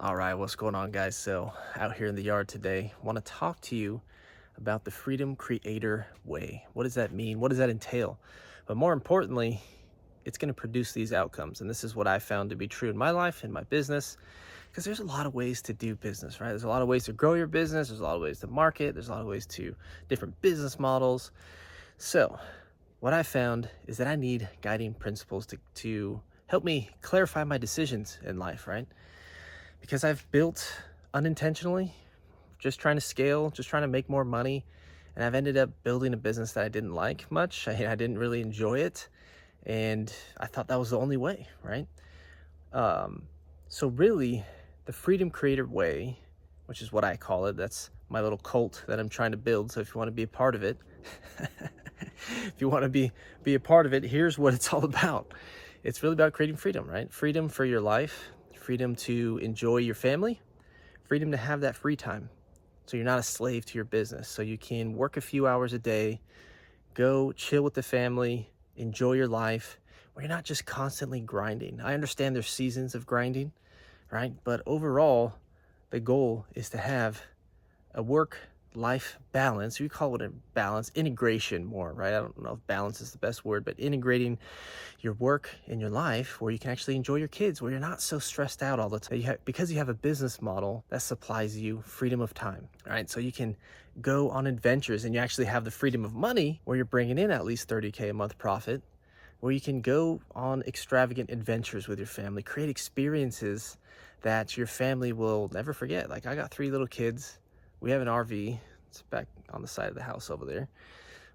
All right, what's going on, guys? So, out here in the yard today, want to talk to you about the Freedom Creator Way. What does that mean? What does that entail? But more importantly, it's going to produce these outcomes. And this is what I found to be true in my life, in my business, because there's a lot of ways to do business, right? There's a lot of ways to grow your business, there's a lot of ways to market, there's a lot of ways to different business models. So, what I found is that I need guiding principles to help me clarify my decisions in life, right? Because I've built unintentionally, just trying to scale, just trying to make more money. And I've ended up building a business that I didn't like much. I didn't really enjoy it. And I thought that was the only way, right? Um, so, really, the Freedom Creator Way, which is what I call it, that's my little cult that I'm trying to build. So, if you want to be a part of it, if you want to be a part of it, here's what it's all about. It's really about creating freedom, right? Freedom for your life, freedom to enjoy your family, freedom to have that free time. So you're not a slave to your business. So you can work a few hours a day, go chill with the family, enjoy your life, where you're not just constantly grinding. I understand there's seasons of grinding, right? But overall, the goal is to have a work life balance. We call it a balance, integration more, right? I don't know if balance is the best word, but integrating your work and your life where you can actually enjoy your kids, where you're not so stressed out all the time. Because you have a business model that supplies you freedom of time, right? So you can go on adventures and you actually have the freedom of money where you're bringing in at least 30K a month profit, where you can go on extravagant adventures with your family, create experiences that your family will never forget. Like, I got 3 little kids. We have an RV. It's back on the side of the house over there.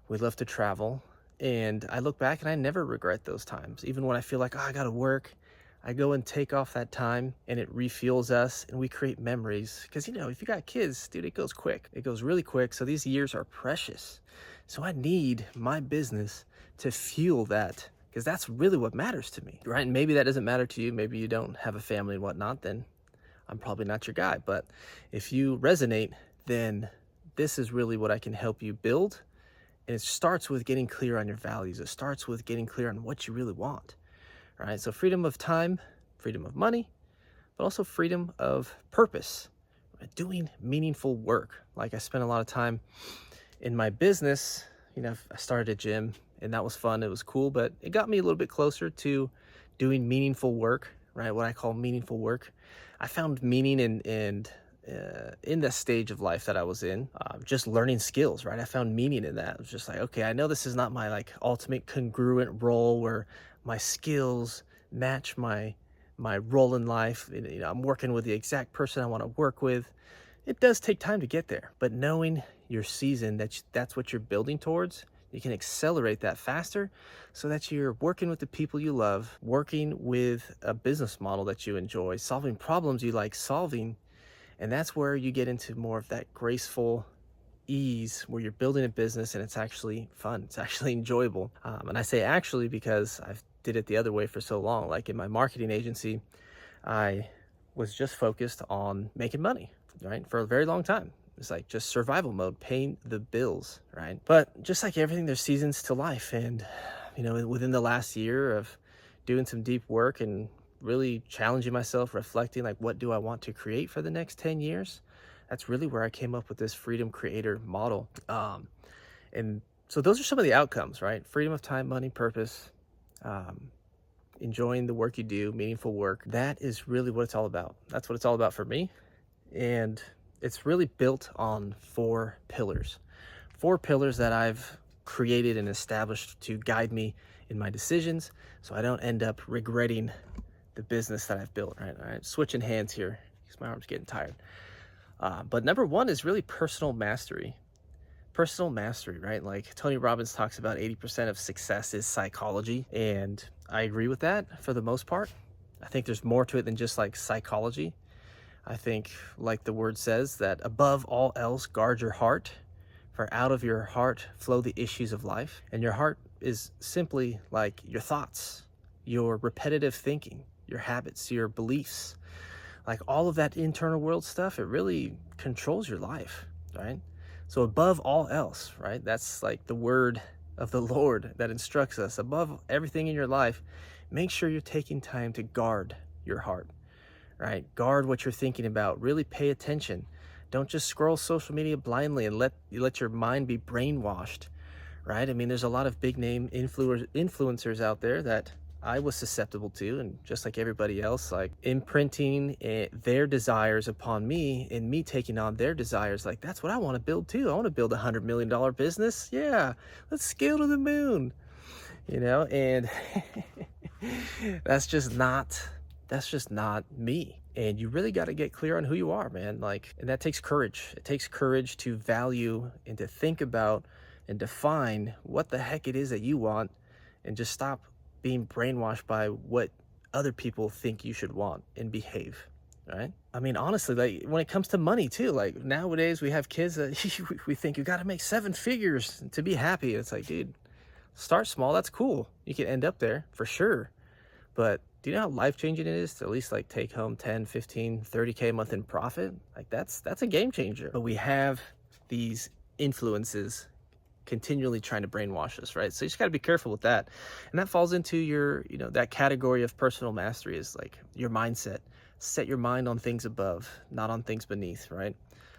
We love to travel. And I look back and I never regret those times. Even when I feel like, oh, I got to work, I go and take off that time and it refuels us and we create memories. Because, if you got kids, dude, it goes quick. It goes really quick. So these years are precious. So I need my business to fuel that, because that's really what matters to me, right? And maybe that doesn't matter to you. Maybe you don't have a family and whatnot. Then I'm probably not your guy. But if you resonate, then this is really what I can help you build. And it starts with getting clear on your values. It starts with getting clear on what you really want, right? So freedom of time, freedom of money, but also freedom of purpose, right? Doing meaningful work. Like, I spent a lot of time in my business. I started a gym and that was fun. It was cool, but it got me a little bit closer to doing meaningful work, right? What I call meaningful work. I found meaning in the stage of life that I was in, just learning skills, right? I found meaning in that. It was just like, okay, I know this is not my ultimate congruent role where my skills match my role in life. I'm working with the exact person I want to work with. It does take time to get there, but knowing your season, that's what you're building towards, you can accelerate that faster so that you're working with the people you love, working with a business model that you enjoy, solving problems you like solving. And that's where you get into more of that graceful ease where you're building a business and it's actually fun. It's actually enjoyable. And I say actually because I've did it the other way for so long. Like, in my marketing agency, I was just focused on making money, right? For a very long time. It's like just survival mode, paying the bills, right? But just like everything, there's seasons to life. And, within the last year of doing some deep work and really challenging myself, reflecting, like, what do I want to create for the next 10 years? That's really where I came up with this Freedom Creator model. And so those are some of the outcomes, right? Freedom of time, money, purpose, um, enjoying the work you do, meaningful work. That is really what it's all about. That's what it's all about for me. And it's really built on 4 pillars. 4 pillars that I've created and established to guide me in my decisions so I don't end up regretting the business that I've built, right? All right, switching hands here because my arm's getting tired. But number 1 is really personal mastery. Personal mastery, right? Like, Tony Robbins talks about 80% of success is psychology. And I agree with that for the most part. I think there's more to it than just like psychology. I think, like the word says, that above all else, guard your heart, for out of your heart flow the issues of life. And your heart is simply like your thoughts, your repetitive thinking, your habits, your beliefs, like all of that internal world stuff. It really controls your life, right? So above all else, right? That's like the word of the Lord that instructs us. Above everything in your life, make sure you're taking time to guard your heart, right? Guard what you're thinking about. Really pay attention. Don't just scroll social media blindly and let your mind be brainwashed, right? I mean, there's a lot of big name influencers out there that I was susceptible to, and just like everybody else, like imprinting their desires upon me and me taking on their desires. Like, that's what I want to build too. I want to build $100 million business. Yeah, let's scale to the moon, and that's just not me. And you really got to get clear on who you are, man. Like, and that takes courage. It takes courage to value and to think about and define what the heck it is that you want, and just stop being brainwashed by what other people think you should want and behave, right? I mean, honestly, like when it comes to money too, like nowadays we have kids that we think you got to make 7 figures to be happy. It's like, dude, start small. That's cool. You can end up there for sure. But do you know how life-changing it is to at least like take home 10, 15, 30K a month in profit? Like that's a game changer. But we have these influences continually trying to brainwash us, right? So you just got to be careful with that. And that falls into your, that category of personal mastery is like your mindset. Set your mind on things above, not on things beneath, right?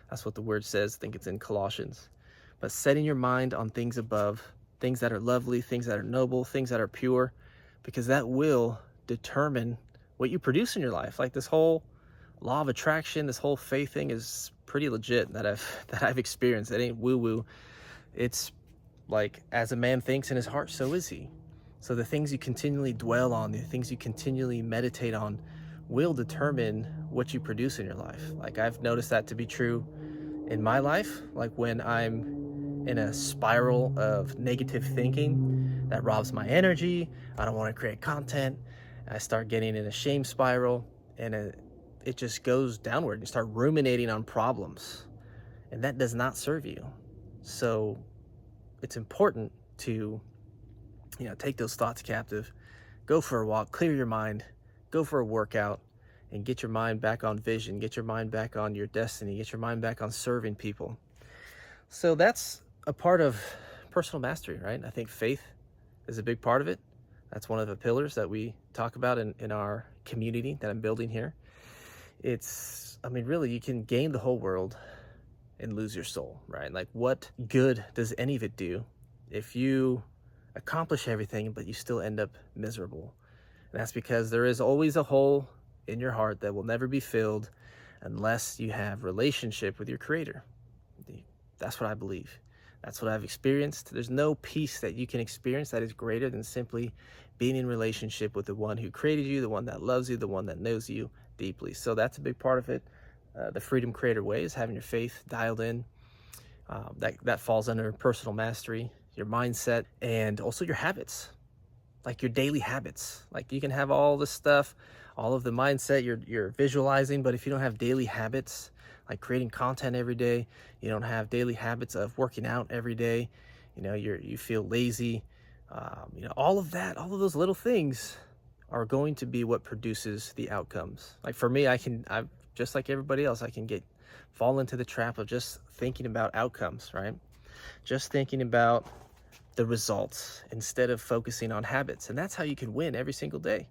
That's what the word says. I think it's in Colossians. But setting your mind on things above, things that are lovely, things that are noble, things that are pure, because that will determine what you produce in your life. Like this whole law of attraction, this whole faith thing is pretty legit that I've experienced. It ain't woo-woo. It's like, as a man thinks in his heart, so is he. So the things you continually dwell on, the things you continually meditate on, will determine what you produce in your life. Like, I've noticed that to be true in my life. Like when I'm in a spiral of negative thinking that robs my energy, I don't want to create content, I start getting in a shame spiral, and it just goes downward. You start ruminating on problems, and that does not serve you. So it's important to, take those thoughts captive, go for a walk, clear your mind, go for a workout, and get your mind back on vision, get your mind back on your destiny, get your mind back on serving people. So that's a part of personal mastery, right? I think faith is a big part of it. That's one of the pillars that we talk about in our community that I'm building here. Really, you can gain the whole world and lose your soul, right? Like, what good does any of it do if you accomplish everything but you still end up miserable? And that's because there is always a hole in your heart that will never be filled unless you have relationship with your creator. That's what I believe. That's what I've experienced. There's no peace that you can experience that is greater than simply being in relationship with the one who created you, the one that loves you, the one that knows you deeply. So that's a big part of it. The Freedom Creator way is having your faith dialed in. That falls under personal mastery, your mindset, and also your habits, like your daily habits. Like, you can have all this stuff, all of the mindset you're visualizing, but if you don't have daily habits, like creating content every day, you don't have daily habits of working out every day, you feel lazy, all of that, all of those little things are going to be what produces the outcomes. Like for me, I'm just like everybody else, I can fall into the trap of just thinking about outcomes, right? Just thinking about the results instead of focusing on habits. And that's how you can win every single day,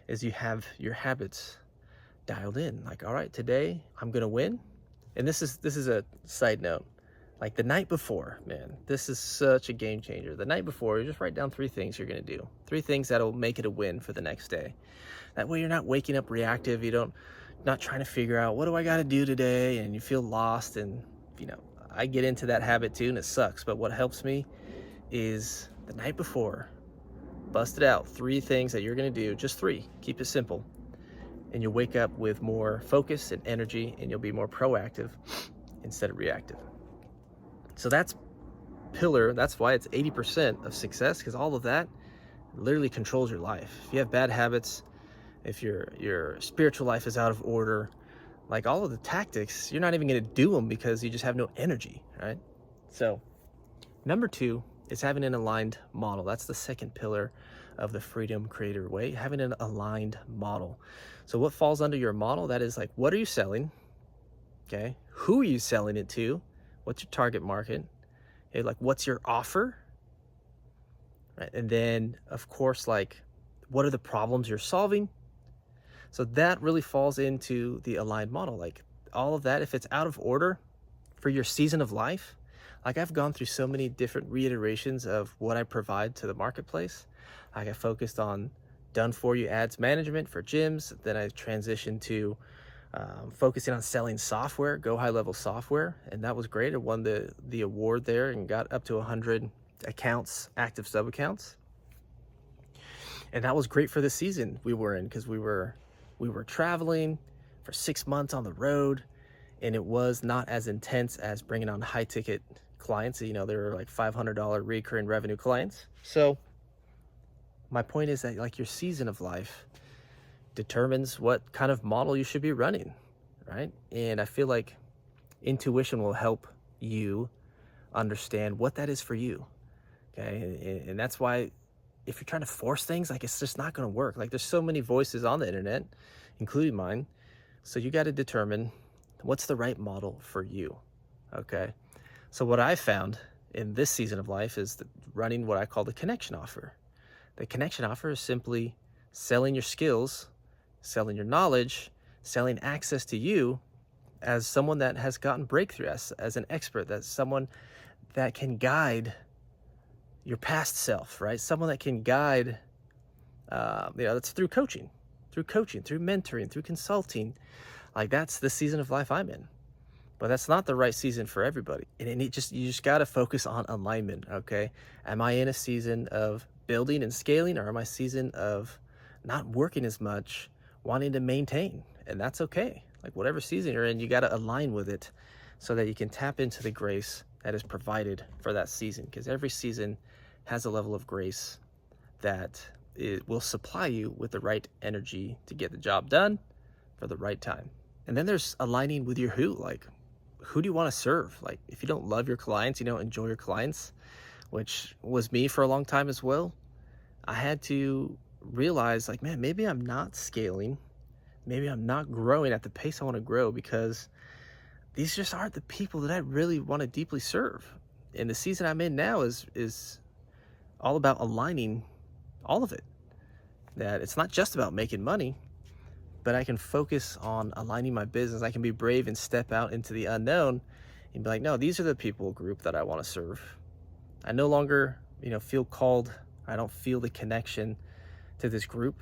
is you have your habits dialed in. Like, all right, today I'm gonna win. And this is a side note. Like the night before, man, this is such a game changer. The night before, you just write down 3 things you're gonna do. 3 things that'll make it a win for the next day. That way you're not waking up reactive. Not trying to figure out, what do I gotta do today? And you feel lost. And, I get into that habit too, and it sucks. But what helps me is the night before, bust it out. 3 things that you're gonna do, just 3, keep it simple. And you'll wake up with more focus and energy, and you'll be more proactive instead of reactive. So that's why it's 80% of success, because all of that literally controls your life. If you have bad habits, if your spiritual life is out of order, like all of the tactics, you're not even gonna do them because you just have no energy, right? So number 2 is having an aligned model. That's the second pillar of the Freedom Creator way, having an aligned model. So what falls under your model? That is like, what are you selling? Okay. Who are you selling it to? What's your target market? Okay, like, what's your offer? Right. And then, of course, like, what are the problems you're solving? So that really falls into the aligned model. Like all of that, if it's out of order for your season of life, like I've gone through so many different reiterations of what I provide to the marketplace. Like I focused on done for you ads management for gyms. Then I transitioned to focusing on selling software, Go High Level software. And that was great. I won the award there and got up to 100 accounts, active sub accounts. And that was great for the season we were in, because we were traveling for 6 months on the road, and it was not as intense as bringing on high ticket clients. You know, they were like $500 recurring revenue clients. So my point is that like your season of life determines what kind of model you should be running, right? And I feel like intuition will help you understand what that is for you. Okay. And that's why if you're trying to force things, like it's just not going to work. Like there's so many voices on the internet, including mine. So you got to determine what's the right model for you. Okay. So what I found in this season of life is running what I call the connection offer. The connection offer is simply selling your skills, selling your knowledge, selling access to you as someone that has gotten breakthrough, as an expert, that's someone that can guide your past self, right? Someone that can guide, that's through coaching, through mentoring, through consulting. Like that's the season of life I'm in. But that's not the right season for everybody. And you just got to focus on alignment, okay? Am I in a season of building and scaling, or am I season of not working as much, wanting to maintain? And that's okay. Like whatever season you're in, you got to align with it so that you can tap into the grace that is provided for that season, because every season has a level of grace that it will supply you with the right energy to get the job done for the right time. And then there's aligning with your who. Like, who do you want to serve? Like, if you don't love your clients, you don't enjoy your clients, which was me for a long time as well, I had to realize, like, man, maybe I'm not scaling. Maybe I'm not growing at the pace I want to grow, because these just aren't the people that I really want to deeply serve. And the season I'm in now is all about aligning all of it. That it's not just about making money, but I can focus on aligning my business. I can be brave and step out into the unknown and be like, no, these are the people group that I want to serve. I no longer, feel called. I don't feel the connection to this group.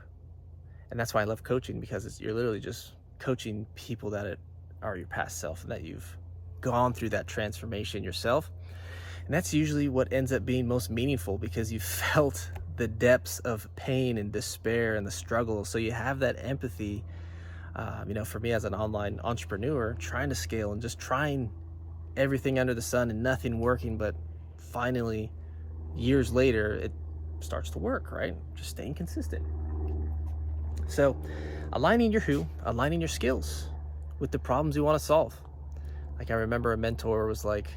And that's why I love coaching, because you're literally just coaching people that are your past self, and that you've gone through that transformation yourself. And that's usually what ends up being most meaningful, because you felt the depths of pain and despair and the struggle. So you have that empathy. For me as an online entrepreneur, trying to scale and just trying everything under the sun and nothing working, but finally, years later, it starts to work, right? Just staying consistent. So aligning your who, aligning your skills with the problems you want to solve. Like I remember a mentor was like,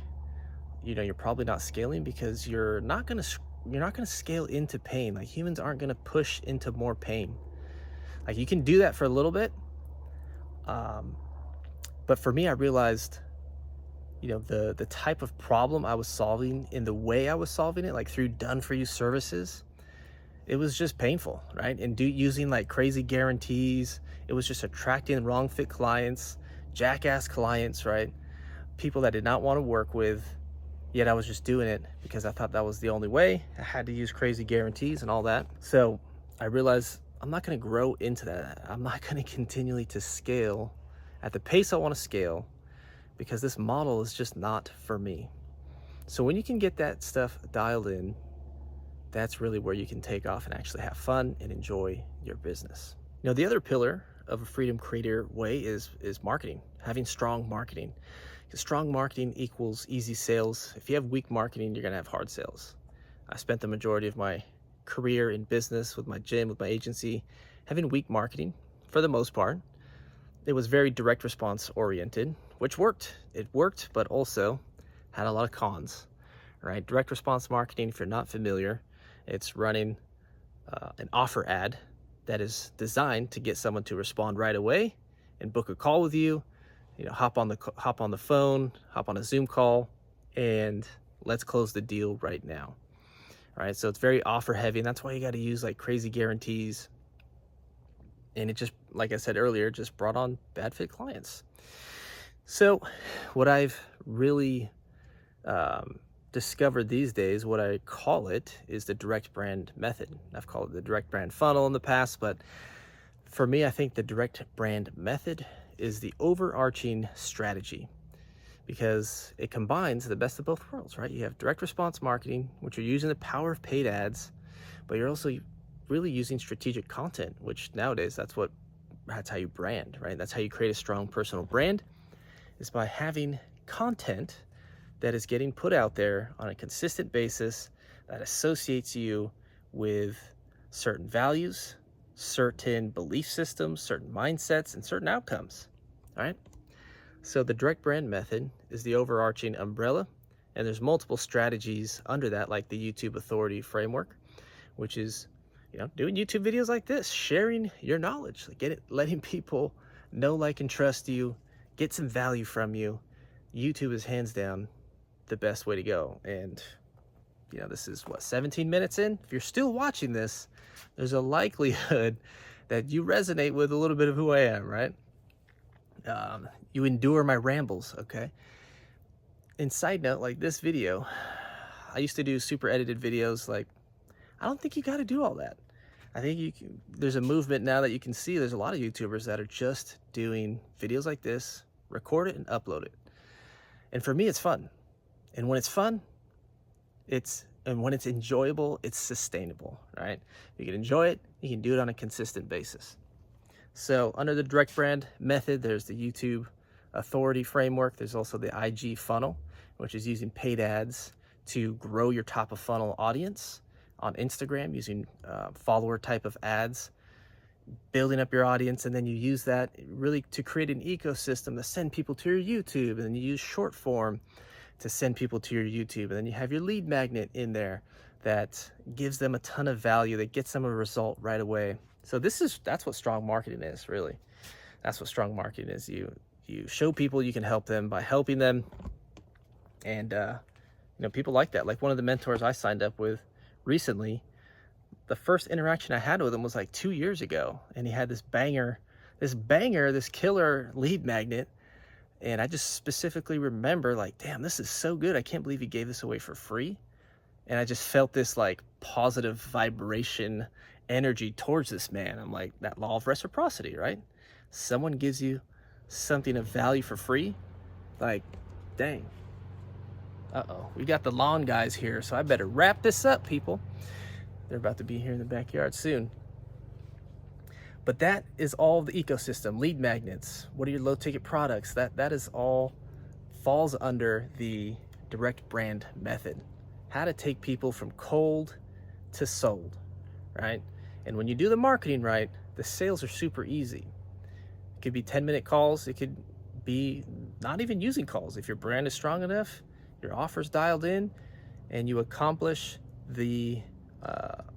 you're probably not scaling because you're not going to scale into pain. Like humans aren't going to push into more pain. Like you can do that for a little bit. But for me, I realized, the type of problem I was solving and the way I was solving it, like through done for you services, it was just painful, right? And using like crazy guarantees, it was just attracting wrong fit clients, jackass clients, right? People that did not want to work with. Yet I was just doing it because I thought that was the only way. I had to use crazy guarantees and all that. So I realized I'm not going to grow into that. I'm not going to continually to scale at the pace I want to scale, because this model is just not for me. So when you can get that stuff dialed in, that's really where you can take off and actually have fun and enjoy your business. The other pillar of a Freedom Creator way is marketing, having strong marketing. Because strong marketing equals easy sales. If you have weak marketing, you're going to have hard sales. I spent the majority of my career in business with my gym, with my agency, having weak marketing for the most part. It was very direct response oriented, which worked. It worked, but also had a lot of cons, right? Direct response marketing, if you're not familiar, it's running an offer ad that is designed to get someone to respond right away and book a call with you. Hop on the phone, hop on a Zoom call, and let's close the deal right now. All right, so it's very offer heavy, and that's why you got to use like crazy guarantees. And it just, like I said earlier, just brought on bad fit clients. So what I've really discovered these days, what I call it, is the direct brand method. I've called it the direct brand funnel in the past, but for me, I think the direct brand method is the overarching strategy, because it combines the best of both worlds, right? You have direct response marketing, which you're using the power of paid ads, but you're also really using strategic content, which nowadays that's how you brand, right? That's how you create a strong personal brand, is by having content that is getting put out there on a consistent basis that associates you with certain values, certain belief systems, certain mindsets, and certain outcomes. All right. So the direct brand method is the overarching umbrella, and there's multiple strategies under that, like the YouTube authority framework, which is, doing YouTube videos like this, sharing your knowledge, letting people know, like, and trust you, get some value from you. YouTube is hands down the best way to go. And this is 17 minutes in. If you're still watching this, there's a likelihood that you resonate with a little bit of who I am, right? You endure my rambles, okay? And side note, like this video, I used to do super edited videos. Like, I don't think you got to do all that. I think there's a movement now that you can see. There's a lot of YouTubers that are just doing videos like this, record it and upload it. And for me, it's fun. And when it's fun, and when it's enjoyable, it's sustainable, right? You can enjoy it, you can do it on a consistent basis. So under the direct brand method, there's the YouTube authority framework. There's also the IG funnel, which is using paid ads to grow your top of funnel audience on Instagram, using follower type of ads, building up your audience, and then you use that really to create an ecosystem to send people to your YouTube, and then you use short form to send people to your YouTube, and then you have your lead magnet in there that gives them a ton of value, that gets them a result right away. So that's what strong marketing is, really. That's what strong marketing is. You show people you can help them by helping them, and people like that. Like one of the mentors I signed up with recently, the first interaction I had with him was like 2 years ago, and he had this killer lead magnet. And I just specifically remember, like, damn, this is so good. I can't believe he gave this away for free. And I just felt this like positive vibration energy towards this man. I'm like, that law of reciprocity, right? Someone gives you something of value for free. Like, dang. Uh-oh, we got the lawn guys here, so I better wrap this up, people. They're about to be here in the backyard soon. But that is all the ecosystem. Lead magnets, what are your low ticket products? That is all falls under the direct brand method. How to take people from cold to sold, right? And when you do the marketing right, the sales are super easy. It could be 10-minute calls. It could be not even using calls. If your brand is strong enough, your offer's dialed in, and you accomplish the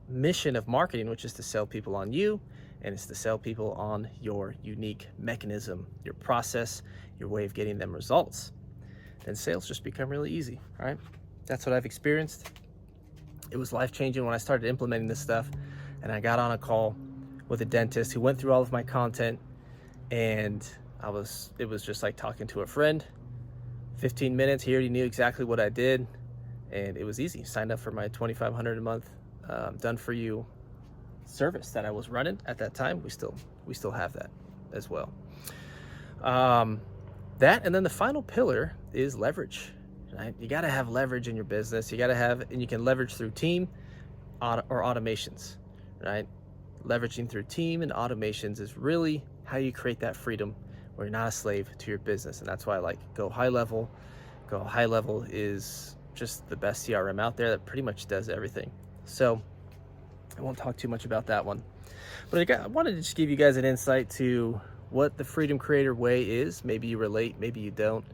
mission of marketing, which is to sell people on you, and it's to sell people on your unique mechanism, your process, your way of getting them results. Then sales just become really easy, right? That's what I've experienced. It was life-changing when I started implementing this stuff, and I got on a call with a dentist who went through all of my content, and it was just like talking to a friend. 15 minutes, he already knew exactly what I did, and it was easy. Signed up for my $2,500 a month done for you service that I was running at that time. We still have that as well. That, and then the final pillar is leverage, right? You got to have leverage in your business. And you can leverage through team or automations, right? Leveraging through team and automations is really how you create that freedom where you're not a slave to your business. And that's why I like Go High Level. Go High Level is just the best CRM out there that pretty much does everything. So I won't talk too much about that one, but I wanted to just give you guys an insight to what the Freedom Creator Way is. Maybe you relate, maybe you don't.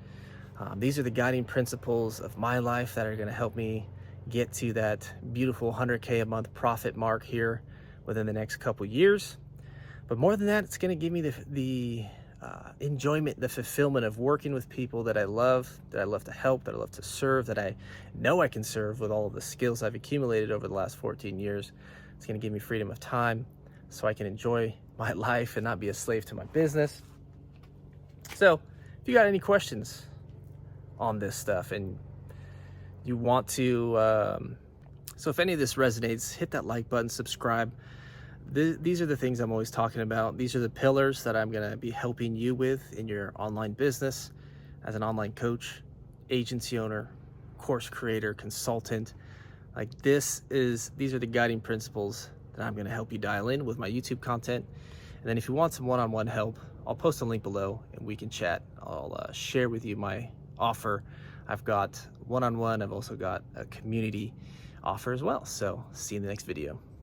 These are the guiding principles of my life that are going to help me get to that beautiful 100K a month profit mark here within the next couple years. But more than that, it's going to give me the enjoyment, the fulfillment of working with people that I love to help, that I love to serve, that I know I can serve with all of the skills I've accumulated over the last 14 years. It's going to give me freedom of time so I can enjoy my life and not be a slave to my business. So if you got any questions on this stuff and you want to, so if any of this resonates, hit that like button, subscribe. These are the things I'm always talking about. These are the pillars that I'm going to be helping you with in your online business as an online coach, agency owner, course creator, consultant. Like these are the guiding principles that I'm going to help you dial in with my YouTube content. And then if you want some one-on-one help, I'll post a link below and we can chat. I'll share with you my offer. I've got one-on-one. I've also got a community offer as well. So see you in the next video.